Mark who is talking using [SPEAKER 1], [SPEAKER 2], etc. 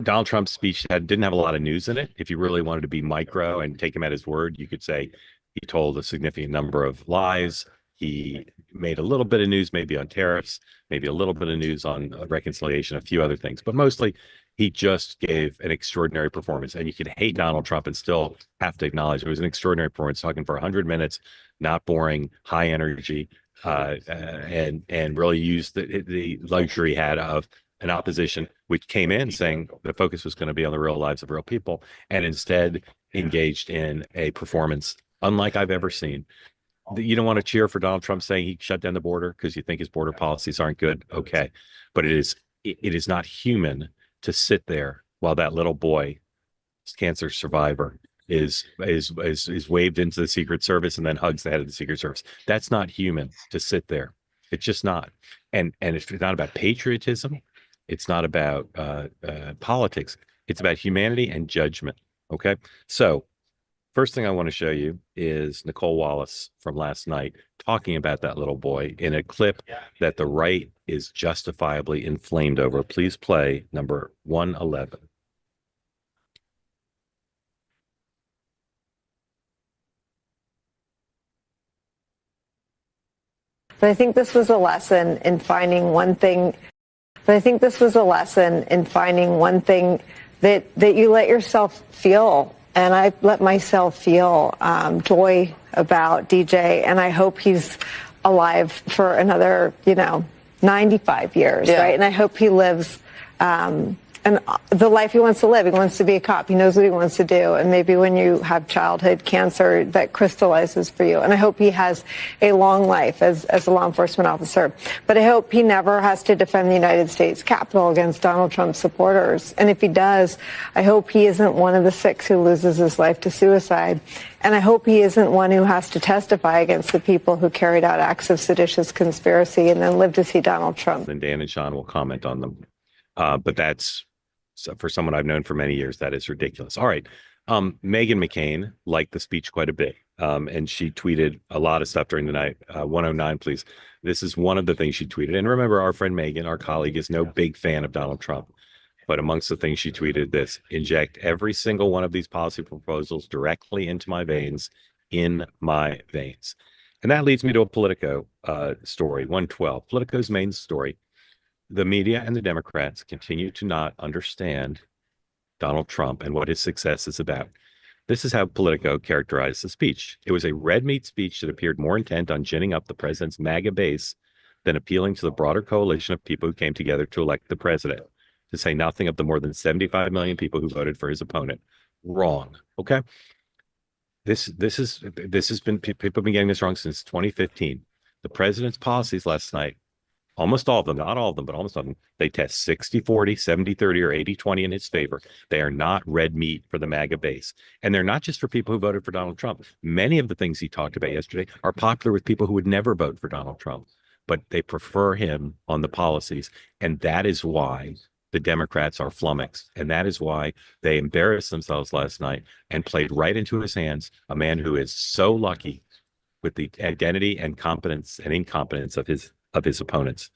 [SPEAKER 1] Donald Trump's speech didn't have a lot of news in it. If you really wanted to be micro and take him at his word, you could say he told a significant number of lies. He made a little bit of news, maybe on tariffs, maybe a little bit of news on reconciliation, a few other things, but mostly he just gave an extraordinary performance. And you could hate Donald Trump and still have to acknowledge it was an extraordinary performance, talking for 100 minutes, not boring, high energy, and really used the luxury he had of an opposition which came in saying the focus was going to be on the real lives of real people, and instead engaged in a performance unlike I've ever seen. You don't want to cheer for Donald Trump saying he shut down the border because you think his border policies aren't good. Okay. But it is not human to sit there while that little boy, cancer survivor, is waved into the Secret Service and then hugs the head of the Secret Service. That's not human to sit there. It's just not. And it's not about patriotism. It's not about politics. It's about humanity and judgment. Okay. So first thing I want to show you is Nicole Wallace from last night talking about that little boy in a clip that the right is justifiably inflamed over. Please play number 111.
[SPEAKER 2] But I think this was a lesson in finding one thing. But I think this was a lesson in finding one thing that you let yourself feel. And I let myself feel joy about DJ. And I hope he's alive for another, 95 years, right? And I hope he lives and the life he wants to live. He wants to be a cop. He knows what he wants to do. And maybe when you have childhood cancer, that crystallizes for you. And I hope he has a long life as a law enforcement officer. But I hope he never has to defend the United States Capitol against Donald Trump's supporters. And if he does, I hope he isn't one of the 6 who loses his life to suicide. And I hope he isn't one who has to testify against the people who carried out acts of seditious conspiracy and then live to see Donald Trump.
[SPEAKER 1] And Dan and Sean will comment on them. But that's, for someone I've known for many years, that is ridiculous. All right. Meghan McCain liked the speech quite a bit. And she tweeted a lot of stuff during the night. 109, please. This is one of the things she tweeted. And remember, our friend Meghan, our colleague, is no big fan of Donald Trump. But amongst the things she tweeted, this: inject every single one of these policy proposals directly into my veins, in my veins. And that leads me to a Politico story, 112. Politico's main story: the media and the Democrats continue to not understand Donald Trump and what his success is about. This is how Politico characterized the speech. It was a red meat speech that appeared more intent on ginning up the president's MAGA base than appealing to the broader coalition of people who came together to elect the president, to say nothing of the more than 75 million people who voted for his opponent. Wrong. Okay. This has been, people have been getting this wrong since 2015. The president's policies last night, almost all of them, not all of them, but almost all of them, they test 60-40, 70-30, or 80-20 in his favor. They are not red meat for the MAGA base. And they're not just for people who voted for Donald Trump. Many of the things he talked about yesterday are popular with people who would never vote for Donald Trump, but they prefer him on the policies. And that is why the Democrats are flummoxed. And that is why they embarrassed themselves last night and played right into his hands, a man who is so lucky with the identity and competence and incompetence of his opponents.